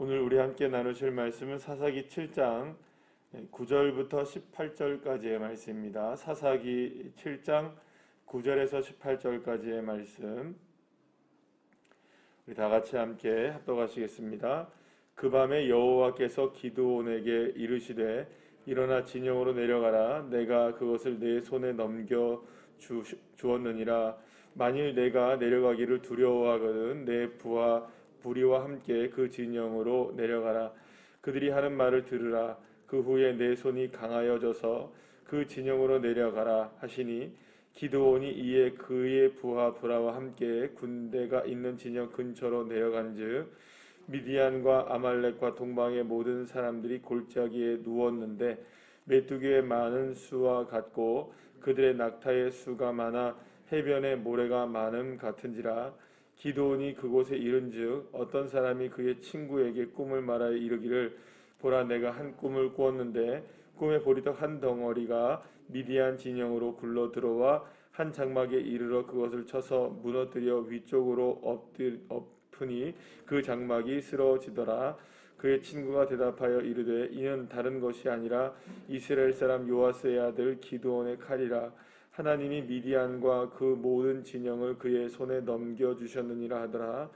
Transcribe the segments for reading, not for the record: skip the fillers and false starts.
오늘 우리 함께 나누실 말씀은 사사기 7장 9절부터 18절까지의 말씀입니다. 사사기 7장 9절에서 18절까지의 말씀 우리 다 같이 함께 합독하시겠습니다. 그 밤에 여호와께서 기드온에게 이르시되 일어나 진영으로 내려가라. 내가 그것을 내 손에 넘겨 주었느니라. 만일 내가 내려가기를 두려워하거든 내 부하 부리와 함께 그 진영으로 내려가라. 그들이 하는 말을 들으라. 그 후에 내 손이 강하여져서 그 진영으로 내려가라 하시니 기드온이 이에 그의 부하 브라와 함께 군대가 있는 진영 근처로 내려간즉 미디안과 아말렉과 동방의 모든 사람들이 골짜기에 누웠는데 메뚜기의 많은 수와 같고 그들의 낙타의 수가 많아 해변의 모래가 많음 같은지라. 기드온이 그곳에 이른즉 어떤 사람이 그의 친구에게 꿈을 말하여 이르기를 보라, 내가 한 꿈을 꾸었는데 꿈에 보리떡 한 덩어리가 미디안 진영으로 굴러 들어와 한 장막에 이르러 그것을 쳐서 무너뜨려 위쪽으로 엎으니 그 장막이 쓰러지더라. 그의 친구가 대답하여 이르되 이는 다른 것이 아니라 이스라엘 사람 요아스의 아들 기드온의 칼이라. 하나님이 미디안과 그 모든 진영을 그의 손에 넘겨주셨느니라 하더라.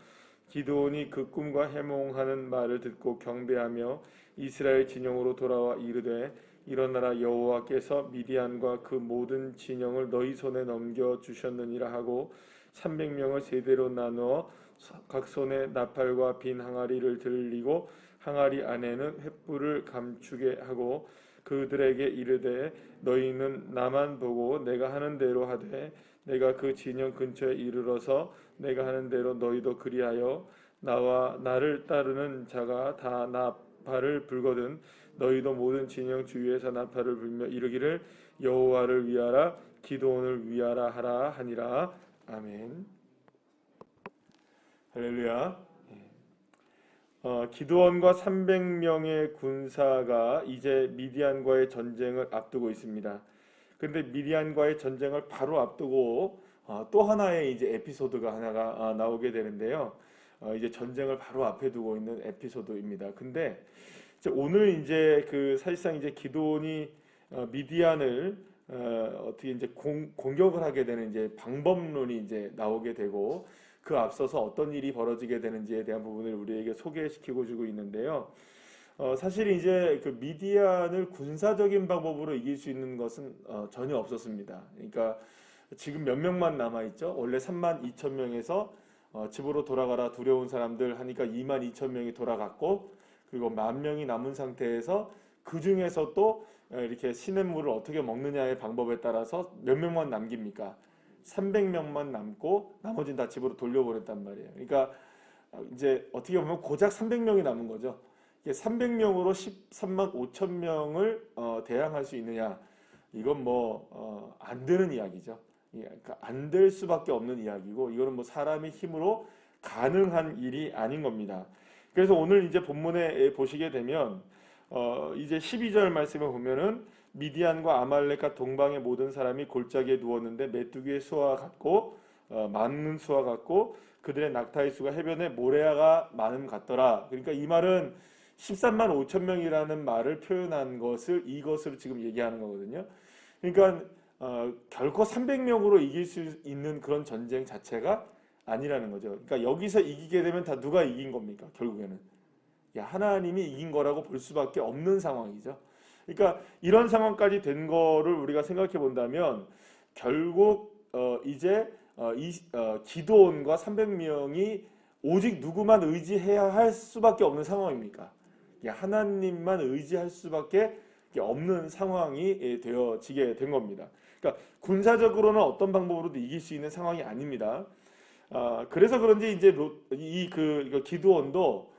기드온이 그 꿈과 해몽하는 말을 듣고 경배하며 이스라엘 진영으로 돌아와 이르되 일어나라, 여호와께서 미디안과 그 모든 진영을 너희 손에 넘겨주셨느니라 하고 300명을 세대로 나누어 각 손에 나팔과 빈 항아리를 들리고 항아리 안에는 횃불을 감추게 하고 그들에게 이르되 너희는 나만 보고 내가 하는 대로 하되 내가 그 진영 근처에 이르러서 내가 하는 대로 너희도 그리하여 나와 나를 따르는 자가 다 나팔을 불거든 너희도 모든 진영 주위에서 나팔을 불며 이르기를 여호와를 위하라 기드온을 위하라 하라 하니라. 아멘. 할렐루야. 기드온과 300명의 군사가 이제 미디안과의 전쟁을 앞두고 있습니다. 그런데 미디안과의 전쟁을 바로 앞두고 또 하나의 이제 에피소드가 하나가 나오게 되는데요. 이제 전쟁을 바로 앞에 두고 있는 에피소드입니다. 근데 이제 오늘 이제 그 사실상 이제 기드온이 미디안을 어떻게 이제 공격을 하게 되는 이제 방법론이 이제 나오게 되고 그 앞서서 어떤 일이 벌어지게 되는지에 대한 부분을 우리에게 소개시키고 주고 있는데요. 사실 이제 그 미디안을 군사적인 방법으로 이길 수 있는 것은 전혀 없었습니다. 그러니까 지금 몇 명만 남아 있죠. 원래 32,000명에서 집으로 돌아가라 두려운 사람들 하니까 22,000명이 돌아갔고 그리고 10,000명이 남은 상태에서 그 중에서 또 이렇게 시냇물을 어떻게 먹느냐의 방법에 따라서 몇 명만 남깁니까? 300명만 남고 나머지는 다 집으로 돌려보냈단 말이에요. 그러니까 이제 어떻게 보면 고작 300명이 남은 거죠. 300명으로 13만 5천 명을 대항할 수 있느냐? 이건 뭐 안 되는 이야기죠. 그러니까 안 될 수밖에 없는 이야기고 이거는 뭐 사람의 힘으로 가능한 일이 아닌 겁니다. 그래서 오늘 이제 본문에 보시게 되면 이제 12절 말씀을 보면은 미디안과 아말렉과 동방의 모든 사람이 골짜기에 누웠는데 메뚜기의 수와 같고 많은 수와 같고 그들의 낙타의 수가 해변에 모래가 많음 같더라. 그러니까 이 말은 13만 5천 명이라는 말을 표현한 것을 이것으로 지금 얘기하는 거거든요. 그러니까 결코 300명으로 이길 수 있는 그런 전쟁 자체가 아니라는 거죠. 그러니까 여기서 이기게 되면 다 누가 이긴 겁니까? 결국에는 하나님이 이긴 거라고 볼 수밖에 없는 상황이죠. 그러니까 이런 상황까지 된 거를 우리가 생각해 본다면 결국 이제 기드온과 300명이 오직 누구만 의지해야 할 수밖에 없는 상황입니까? 하나님만 의지할 수밖에 없는 상황이 되어지게 된 겁니다. 그러니까 군사적으로는 어떤 방법으로도 이길 수 있는 상황이 아닙니다. 그래서 그런지 이제 기드온도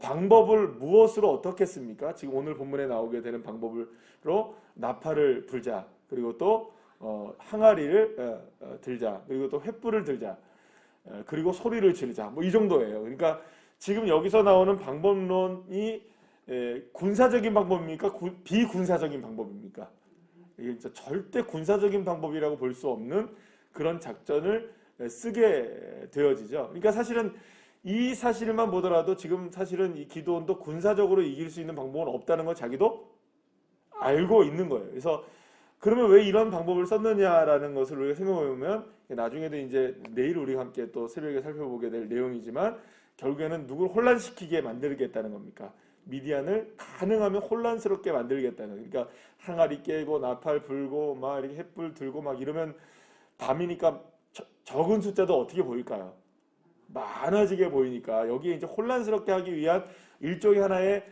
방법을 무엇으로 어떻게 씁니까? 지금 오늘 본문에 나오게 되는 방법으로 나팔을 불자, 그리고 또 항아리를 들자, 그리고 또 횃불을 들자, 그리고 소리를 지르자, 뭐 이 정도예요. 그러니까 지금 여기서 나오는 방법론이 군사적인 방법입니까? 비군사적인 방법입니까? 이게 절대 군사적인 방법이라고 볼 수 없는 그런 작전을 쓰게 되어지죠. 그러니까 사실은 이 사실만 보더라도 지금 사실은 이 기드온도 군사적으로 이길 수 있는 방법은 없다는 걸 자기도 알고 있는 거예요. 그래서 그러면 왜 이런 방법을 썼느냐라는 것을 우리가 생각해 보면 나중에도 이제 내일 우리가 함께 또 새벽에 살펴보게 될 내용이지만 결국에는 누굴 혼란시키게 만들겠다는 겁니까? 미디안을 가능하면 혼란스럽게 만들겠다는. 그러니까 항아리 깨고 나팔 불고 막 이렇게 횃불 들고 막 이러면 밤이니까 적은 숫자도 어떻게 보일까요? 많아지게 보이니까 여기에 이제 혼란스럽게 하기 위한 일종의 하나의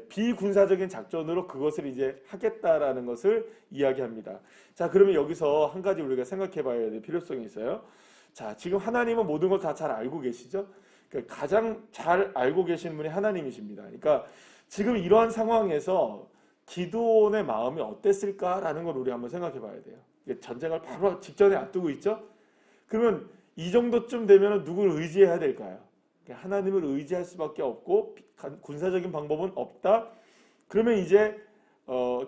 비군사적인 작전으로 그것을 이제 하겠다라는 것을 이야기합니다. 자, 그러면 여기서 한 가지 우리가 생각해 봐야 될 필요성이 있어요. 자, 지금 하나님은 모든 걸 다 잘 알고 계시죠? 그러니까 가장 잘 알고 계시는 분이 하나님이십니다. 그러니까 지금 이러한 상황에서 기드온의 마음이 어땠을까라는 걸 우리 한번 생각해 봐야 돼요. 전쟁을 바로 직전에 앞두고 있죠? 그러면 이 정도쯤 되면 누굴 의지해야 될까요? 하나님을 의지할 수밖에 없고 군사적인 방법은 없다. 그러면 이제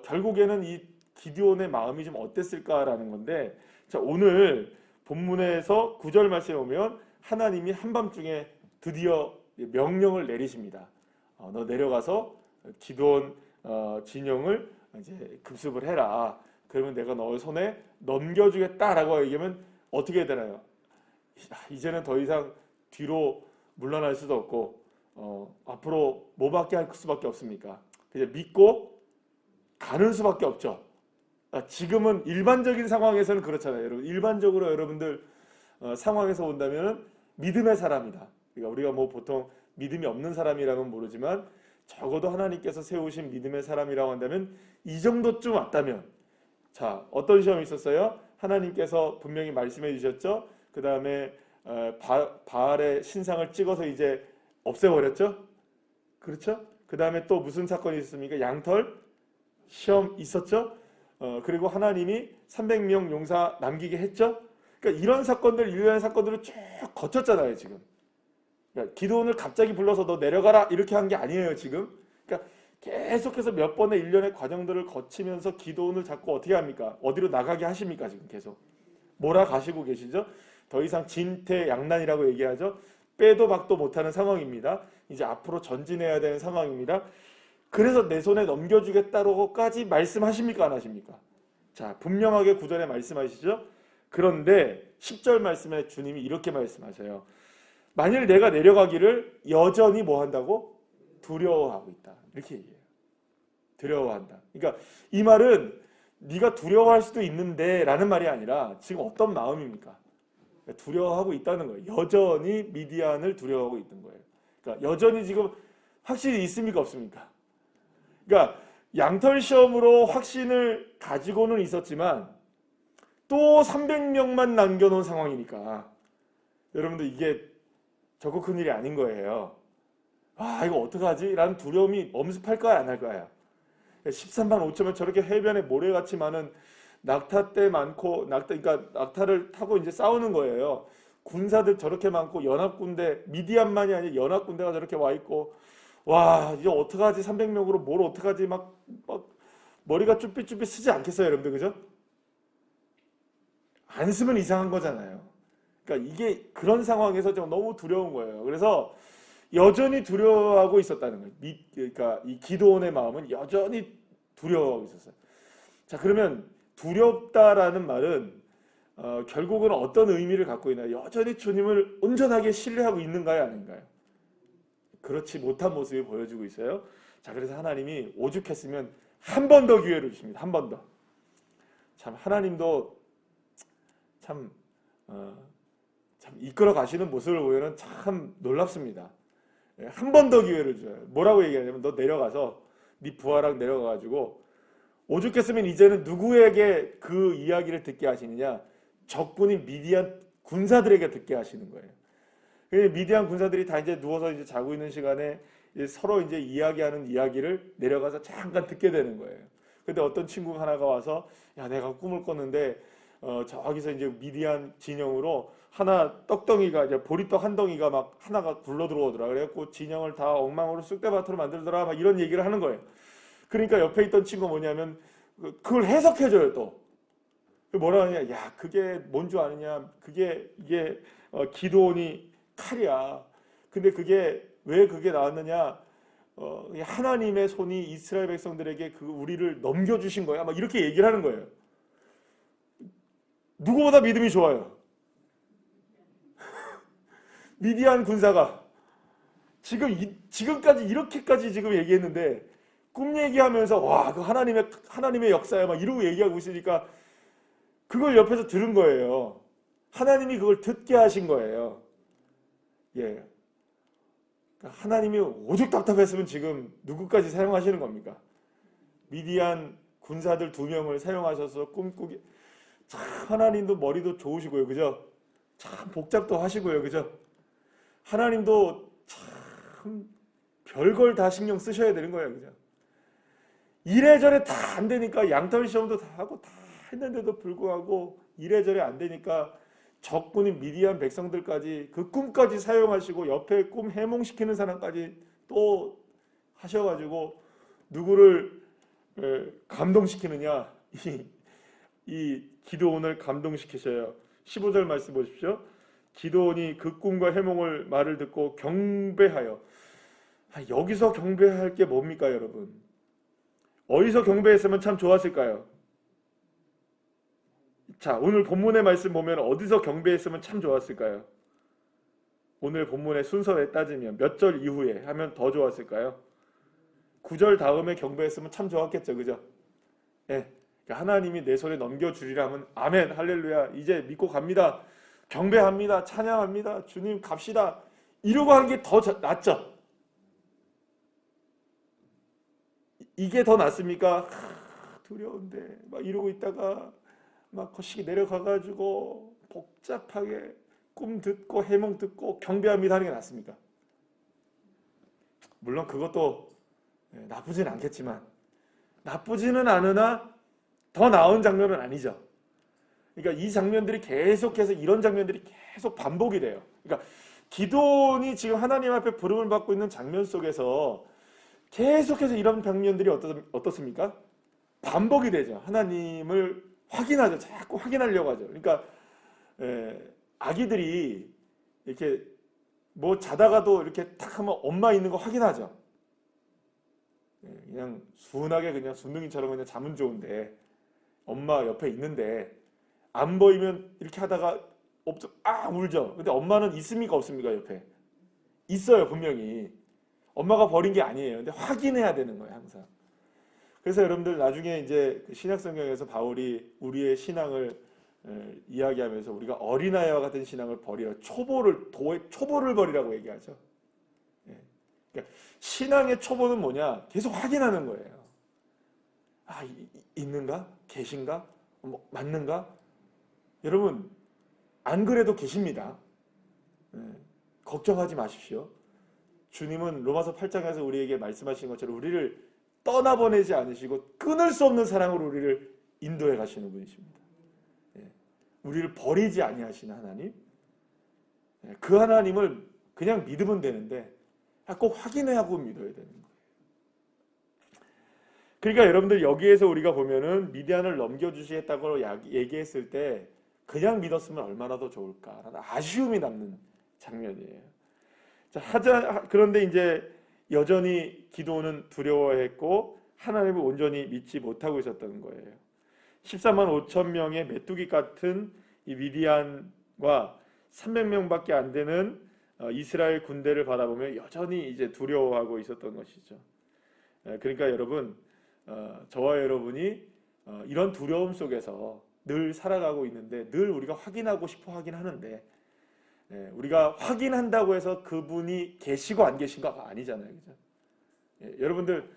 결국에는 이 기드온의 마음이 좀 어땠을까라는 건데, 자, 오늘 본문에서 9절 말씀에 오면 하나님이 한밤중에 드디어 명령을 내리십니다. 너 내려가서 기드온 진영을 이제 급습을 해라. 그러면 내가 너의 손에 넘겨주겠다라고 얘기하면 어떻게 되나요? 이제는 더 이상 뒤로 물러날 수도 없고 앞으로 뭐밖에 할 수밖에 없습니까? 그냥 믿고 가는 수밖에 없죠. 지금은 일반적인 상황에서는 그렇잖아요. 여러분, 일반적으로 여러분들 상황에서 본다면 믿음의 사람이다. 그러니까 우리가 뭐 보통 믿음이 없는 사람이라면 모르지만 적어도 하나님께서 세우신 믿음의 사람이라고 한다면 이 정도쯤 왔다면, 자, 어떤 시험이 있었어요? 하나님께서 분명히 말씀해 주셨죠. 그 다음에 바알의 신상을 찍어서 이제 없애버렸죠. 그렇죠? 그 다음에 또 무슨 사건이 있습니까? 양털 시험 있었죠. 그리고 하나님이 300명 용사 남기게 했죠. 그러니까 이런 사건들, 일련의 사건들을 쭉 거쳤잖아요 지금. 그러니까 기드온을 갑자기 불러서 너 내려가라 이렇게 한 게 아니에요 지금. 그러니까 계속해서 몇 번의 일련의 과정들을 거치면서 기드온을 자꾸 어떻게 합니까? 어디로 나가게 하십니까? 지금 계속 몰아가시고 계시죠. 더 이상 진퇴양난이라고 얘기하죠. 빼도 박도 못하는 상황입니다. 이제 앞으로 전진해야 되는 상황입니다. 그래서 내 손에 넘겨주겠다고까지 말씀하십니까? 안 하십니까? 자, 분명하게 9절에 말씀하시죠. 그런데 10절 말씀에 주님이 이렇게 말씀하셔요. 만일 내가 내려가기를 여전히 뭐 한다고? 두려워하고 있다. 이렇게 얘기해요. 두려워한다. 그러니까 이 말은 네가 두려워할 수도 있는데 라는 말이 아니라 지금 어떤 마음입니까? 두려워하고 있다는 거예요. 여전히 미디안을 두려워하고 있는 거예요. 그러니까 여전히 지금 확신이 있습니까? 없습니까? 그러니까 양털 시험으로 확신을 가지고는 있었지만 또 300명만 남겨놓은 상황이니까 여러분들 이게 적고 큰 일이 아닌 거예요. 아, 이거 어떡하지? 라는 두려움이 엄습할까요? 안 할까요? 13만 5천명 저렇게 해변에 모래같이 많은 낙타떼 많고 그러니까 낙타를 타고 이제 싸우는 거예요. 군사들 저렇게 많고 연합군대, 미디안만이 아니라 연합군대가 저렇게 와 있고, 와, 이제 어떡하지? 300명으로 뭘 어떡하지? 막 머리가 쭈삣쭈삣 쓰지 않겠어요, 여러분들, 그죠? 안 쓰면 이상한 거잖아요. 그러니까 이게 그런 상황에서 좀 너무 두려운 거예요. 그래서 여전히 두려워하고 있었다는 거예요. 그러니까 이 기드온의 마음은 여전히 두려워하고 있었어요. 자, 그러면 두렵다라는 말은 결국은 어떤 의미를 갖고 있나요? 여전히 주님을 온전하게 신뢰하고 있는가요? 아닌가요? 그렇지 못한 모습이 보여지고 있어요. 자, 그래서 하나님이 오죽했으면 한 번 더 기회를 주십니다. 한 번 더. 참 하나님도 참 이끌어 가시는 모습을 보면 참 놀랍습니다. 한 번 더 기회를 줘요. 뭐라고 얘기하냐면 너 내려가서 네 부하랑 내려가가지고 오죽했으면 이제는 누구에게 그 이야기를 듣게 하시느냐? 적군인 미디안 군사들에게 듣게 하시는 거예요. 미디안 군사들이 다 이제 누워서 이제 자고 있는 시간에 서로 이제 이야기하는 이야기를 내려가서 잠깐 듣게 되는 거예요. 근데 어떤 친구 하나가 와서 야, 내가 꿈을 꿨는데 저기서 이제 미디안 진영으로 하나 떡덩이가 이제 보리떡 한 덩이가 막 하나가 굴러 들어오더라. 그래갖고 진영을 다 엉망으로 쑥대밭으로 만들더라. 막 이런 얘기를 하는 거예요. 그러니까 옆에 있던 친구가 뭐냐면 그걸 해석해줘요 또. 뭐라 하냐? 야, 그게 뭔 줄 아느냐? 이게 기드온이 칼이야. 근데 그게 왜 그게 나왔느냐? 하나님의 손이 이스라엘 백성들에게 그 우리를 넘겨주신 거야. 막 이렇게 얘기를 하는 거예요. 누구보다 믿음이 좋아요. 미디안 군사가 지금까지 이렇게까지 지금 얘기했는데 꿈 얘기하면서 와, 그 하나님의 역사야 막 이러고 얘기하고 있으니까 그걸 옆에서 들은 거예요. 하나님이 그걸 듣게 하신 거예요. 예. 하나님이 오죽 답답했으면 지금 누구까지 사용하시는 겁니까? 미디안 군사들 2명을 사용하셔서 꿈꾸기. 참 하나님도 머리도 좋으시고요. 그죠? 참 복잡도 하시고요. 그죠? 하나님도 참 별걸 다 신경 쓰셔야 되는 거예요. 그죠? 이래저래 다 안 되니까 양털 시험도 다 하고 다 했는데도 불구하고 이래저래 안 되니까 적군인 미디안 백성들까지 그 꿈까지 사용하시고 옆에 꿈 해몽시키는 사람까지 또 하셔가지고 누구를 감동시키느냐? 이 기드온을 감동시키셔요. 15절 말씀 보십시오. 기드온이 그 꿈과 해몽을 말을 듣고 경배하여. 여기서 경배할 게 뭡니까 여러분? 어디서 경배했으면 참 좋았을까요? 자, 오늘 본문의 말씀 보면 어디서 경배했으면 참 좋았을까요? 오늘 본문의 순서에 따지면 몇 절 이후에 하면 더 좋았을까요? 9절 다음에 경배했으면 참 좋았겠죠. 그죠? 예. 하나님이 내 손에 넘겨주리라 하면 아멘 할렐루야 이제 믿고 갑니다. 경배합니다. 찬양합니다. 주님 갑시다. 이러고 하는 게 더 낫죠. 이게 더 낫습니까? 두려운데 막 이러고 있다가 막 거시기 내려가가지고 복잡하게 꿈 듣고 해몽 듣고 경배합니다 하는 게 낫습니까? 물론 그것도 나쁘진 않겠지만 나쁘지는 않으나 더 나은 장면은 아니죠. 그러니까 이 장면들이 계속해서 이런 장면들이 계속 반복이 돼요. 그러니까 기도원이 지금 하나님 앞에 부름을 받고 있는 장면 속에서 계속해서 이런 장면들이 어떻습니까? 반복이 되죠. 하나님을 확인하죠. 자꾸 확인하려고 하죠. 그러니까 아기들이 이렇게 뭐 자다가도 이렇게 탁 하면 엄마 있는 거 확인하죠. 그냥 순하게 그냥 순둥이처럼 그냥 자면 좋은데 엄마 옆에 있는데 안 보이면 이렇게 하다가 울죠. 근데 엄마는 있습니까 없습니까 옆에? 있어요 분명히. 엄마가 버린 게 아니에요. 근데 확인해야 되는 거예요 항상. 그래서 여러분들 나중에 이제 신약성경에서 바울이 우리의 신앙을 이야기하면서 우리가 어린아이와 같은 신앙을 버리라. 초보를 버리라고 얘기하죠. 그러니까 신앙의 초보는 뭐냐? 계속 확인하는 거예요. 있는가? 계신가? 맞는가? 여러분 안 그래도 계십니다. 걱정하지 마십시오. 주님은 로마서 8장에서 우리에게 말씀하신 것처럼 우리를 떠나보내지 않으시고 끊을 수 없는 사랑으로 우리를 인도해 가시는 분이십니다. 우리를 버리지 아니하시는 하나님. 그 하나님을 그냥 믿으면 되는데 꼭 확인하고 믿어야 되는 거예요. 그러니까 여러분들 여기에서 우리가 보면은 미디안을 넘겨주시겠다고 얘기했을 때 그냥 믿었으면 얼마나 더 좋을까라는 아쉬움이 남는 장면이에요. 자, 그런데 이제 여전히 기도는 두려워했고 하나님을 온전히 믿지 못하고 있었던 거예요. 14만 5천 명의 메뚜기 같은 이 미디안과 300명밖에 안 되는 이스라엘 군대를 바라보며 여전히 이제 두려워하고 있었던 것이죠. 그러니까 여러분, 저와 여러분이 이런 두려움 속에서 늘 살아가고 있는데 늘 우리가 확인하고 싶어 하긴 하는데 우리가 확인한다고 해서 그분이 계시고 안 계신가 아니잖아요. 그죠? 여러분들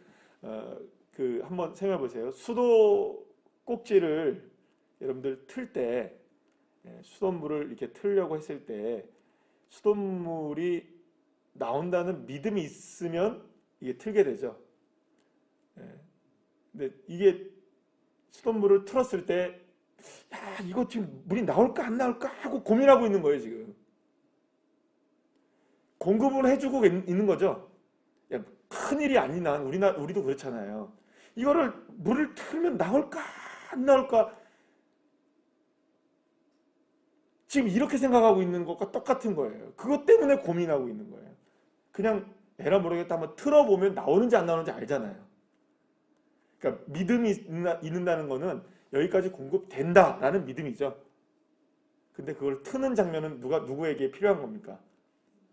한번 생각해 보세요. 수도 꼭지를 여러분들 틀 때 수돗물을 이렇게 틀려고 했을 때 수돗물이 나온다는 믿음이 있으면 이게 틀게 되죠. 근데 이게 수돗물을 틀었을 때 이거 지금 물이 나올까 안 나올까 하고 고민하고 있는 거예요 지금. 공급을 해주고 있는 거죠. 큰일이 아닌 한 우리도 그렇잖아요. 이거를 물을 틀면 나올까 안 나올까 지금 이렇게 생각하고 있는 것과 똑같은 거예요. 그것 때문에 고민하고 있는 거예요. 그냥 에라 모르겠다 한번 틀어보면 나오는지 안 나오는지 알잖아요. 그러니까 믿음이 있는다는 거는 여기까지 공급된다라는 믿음이죠. 근데 그걸 트는 장면은 누구에게 필요한 겁니까?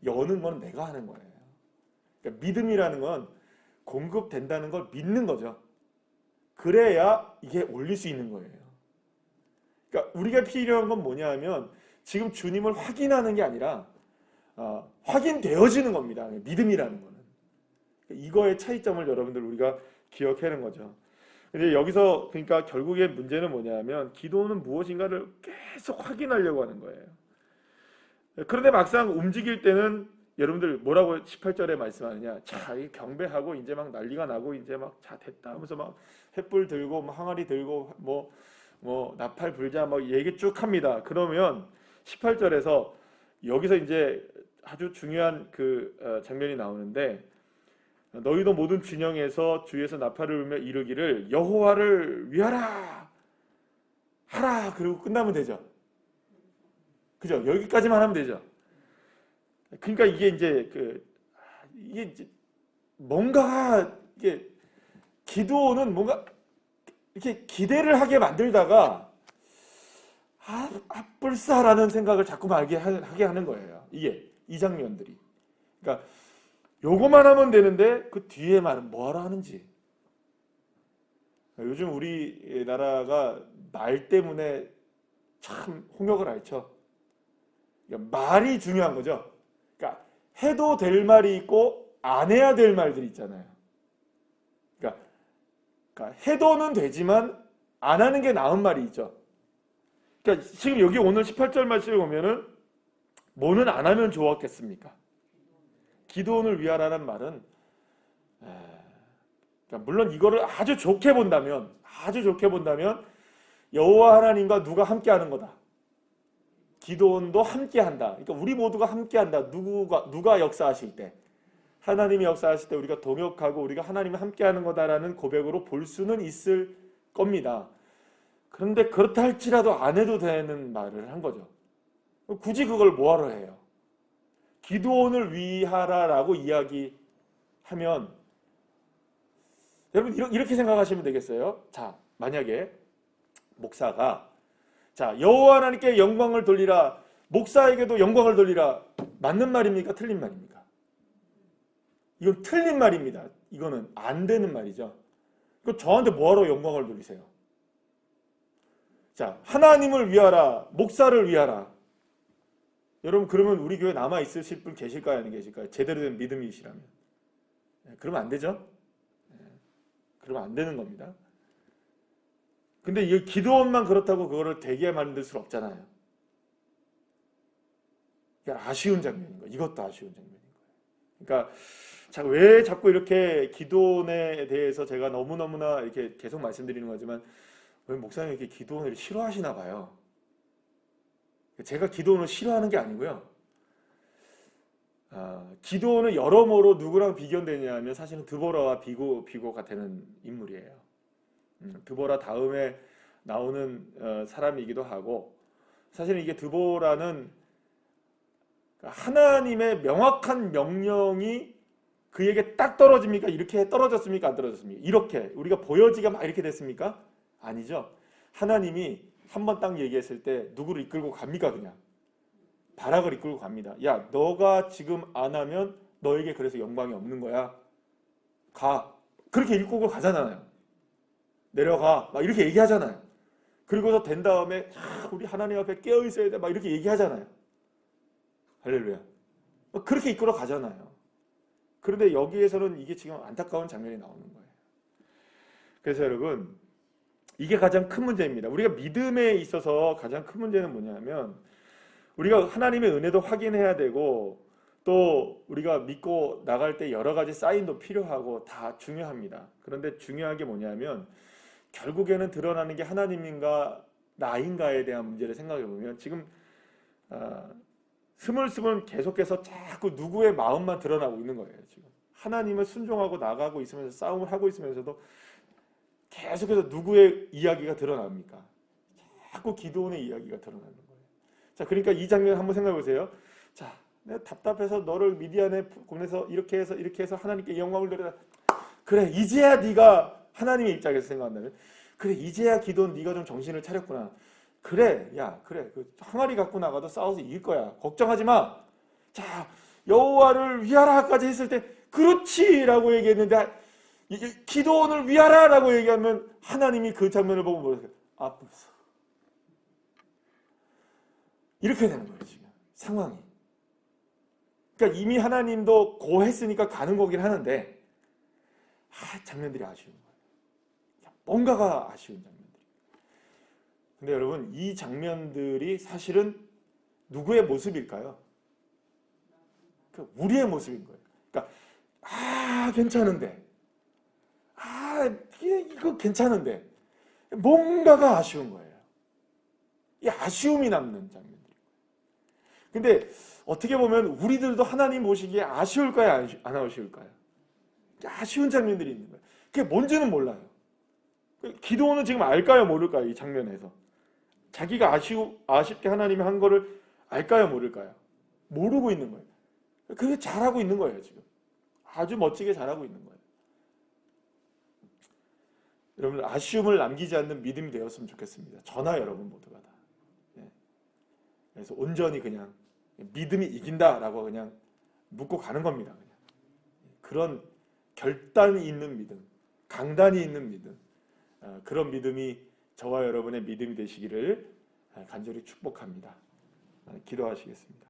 여는 건 내가 하는 거예요. 그러니까 믿음이라는 건 공급된다는 걸 믿는 거죠. 그래야 이게 올릴 수 있는 거예요. 그러니까 우리가 필요한 건 뭐냐 하면 지금 주님을 확인하는 게 아니라 확인되어지는 겁니다. 믿음이라는 거는. 이거의 차이점을 여러분들 우리가 기억하는 거죠. 근데 여기서 그러니까 결국에 문제는 뭐냐면 기도는 무엇인가를 계속 확인하려고 하는 거예요. 그런데 막상 움직일 때는 여러분들 뭐라고 18절에 말씀하느냐? 자, 이 경배하고 이제 막 난리가 나고 이제 막 자 됐다 하면서 막 횃불 들고 막 항아리 들고 뭐 나팔 불자 막 얘기 쭉 합니다. 그러면 18절에서 여기서 이제 아주 중요한 그 장면이 나오는데 너희도 모든 진영에서 주위에서 나팔을 불며 이르기를 여호와를 위하라 하라 그리고 끝나면 되죠. 그죠? 여기까지만 하면 되죠. 그러니까 이게 이제 뭔가 이게 기도는 뭔가 이렇게 기대를 하게 만들다가 불사라는 생각을 자꾸 하게 하는 거예요. 이 장면들이. 그러니까 요거만 하면 되는데 그 뒤에 말은 뭐하러 하는지. 요즘 우리나라가 말 때문에 참 홍역을 앓죠. 그러니까 말이 중요한 거죠. 그러니까 해도 될 말이 있고 안 해야 될 말들이 있잖아요. 그러니까 해도는 되지만 안 하는 게 나은 말이 있죠. 그러니까 지금 여기 오늘 18절 말씀에 보면은 뭐는 안 하면 좋았겠습니까? 기도원을 위하라는 말은 그러니까 물론 이거를 아주 좋게 본다면 여호와 하나님과 누가 함께하는 거다. 기도원도 함께한다. 그러니까 우리 모두가 함께한다. 누가 역사하실 때 하나님이 역사하실 때 우리가 동역하고 우리가 하나님이 함께하는 거다라는 고백으로 볼 수는 있을 겁니다. 그런데 그렇다 할지라도 안 해도 되는 말을 한 거죠. 굳이 그걸 뭐하러 해요? 기도원을 위하라라고 이야기하면 여러분 이렇게 생각하시면 되겠어요. 자, 만약에 목사가 자 여호와 하나님께 영광을 돌리라 목사에게도 영광을 돌리라 맞는 말입니까? 틀린 말입니까? 이건 틀린 말입니다. 이거는 안 되는 말이죠. 그 저한테 뭐하러 영광을 돌리세요? 자 하나님을 위하라 목사를 위하라 여러분 그러면 우리 교회 남아 있으실 분 계실까요? 아니 계실까요? 제대로 된 믿음이시라면 그러면 안 되죠? 그러면 안 되는 겁니다. 근데 이 기도원만 그렇다고 그거를 되게 만들 수 없잖아요. 아쉬운 장면인 거예요. 이것도 아쉬운 장면인 거예요. 그러니까 왜 자꾸 이렇게 기도원에 대해서 제가 너무너무나 이렇게 계속 말씀드리는 거지만 왜 목사님이 이렇게 기도원을 싫어하시나 봐요. 제가 기도원을 싫어하는 게 아니고요. 기도원은 여러모로 누구랑 비교되냐면 사실은 드보라와 비교가 되는 인물이에요. 드보라 다음에 나오는 사람이기도 하고 사실은 이게 드보라는 하나님의 명확한 명령이 그에게 딱 떨어집니까? 이렇게 떨어졌습니까? 안 떨어졌습니까? 이렇게 우리가 보여지게 막 이렇게 됐습니까? 아니죠. 하나님이 한번 딱 얘기했을 때 누구를 이끌고 갑니까? 그냥 바락을 이끌고 갑니다. 야 너가 지금 안 하면 너에게 그래서 영광이 없는 거야. 가. 그렇게 이끌고 가잖아요. 내려가 막 이렇게 얘기하잖아요. 그리고서 된 다음에 우리 하나님 앞에 깨어 있어야 돼 막 이렇게 얘기하잖아요. 할렐루야. 그렇게 이끌어 가잖아요. 그런데 여기에서는 이게 지금 안타까운 장면이 나오는 거예요. 그래서 여러분 이게 가장 큰 문제입니다. 우리가 믿음에 있어서 가장 큰 문제는 뭐냐면 우리가 하나님의 은혜도 확인해야 되고 또 우리가 믿고 나갈 때 여러 가지 사인도 필요하고 다 중요합니다. 그런데 중요한 게 뭐냐면 결국에는 드러나는 게 하나님인가 나인가에 대한 문제를 생각해 보면 지금 스물스물 계속해서 자꾸 누구의 마음만 드러나고 있는 거예요. 지금 하나님을 순종하고 나가고 있으면서 싸움을 하고 있으면서도 계속해서 누구의 이야기가 드러납니까? 자꾸 기도원의 이야기가 드러나는 거예요. 자, 그러니까 이 장면 한번 생각해 보세요. 자, 내가 답답해서 너를 미디안에 보내서 이렇게 해서 하나님께 영광을 돌려라. 그래, 이제야 네가 하나님의 입장에서 생각한다면, 그래, 이제야 기도는 네가 좀 정신을 차렸구나. 그래, 야, 그래, 그 항아리 갖고 나가도 싸워서 이길 거야. 걱정하지 마. 자, 여호와를 위하라까지 했을 때 그렇지라고 얘기했는데, 기도원을 위하라라고 얘기하면 하나님이 그 장면을 보고 뭐랬어요? 아팠어. 이렇게 되는 거예요, 지금 상황이. 그러니까 이미 하나님도 고했으니까 가는 거긴 하는데, 장면들이 아쉬운 거예요. 뭔가가 아쉬운 장면들이. 근데 여러분, 이 장면들이 사실은 누구의 모습일까요? 우리의 모습인 거예요. 그러니까 괜찮은데, 이거 괜찮은데 뭔가가 아쉬운 거예요. 이 아쉬움이 남는 장면들이에요. 근데 어떻게 보면 우리들도 하나님 보시기에 아쉬울까요? 안 아쉬울까요? 아쉬운 장면들이 있는 거예요. 그게 뭔지는 몰라요. 기도원은 지금 알까요? 모를까요? 이 장면에서. 자기가 아쉽게 하나님이 한 거를 알까요? 모를까요? 모르고 있는 거예요. 그게 잘하고 있는 거예요, 지금. 아주 멋지게 잘하고 있는 거예요. 여러분, 아쉬움을 남기지 않는 믿음이 되었으면 좋겠습니다. 저나 여러분 모두가 다. 그래서 온전히 그냥 믿음이 이긴다라고 그냥 묻고 가는 겁니다. 그냥. 그런 결단이 있는 믿음, 강단이 있는 믿음, 그런 믿음이 저와 여러분의 믿음이 되시기를 간절히 축복합니다. 기도하시겠습니다.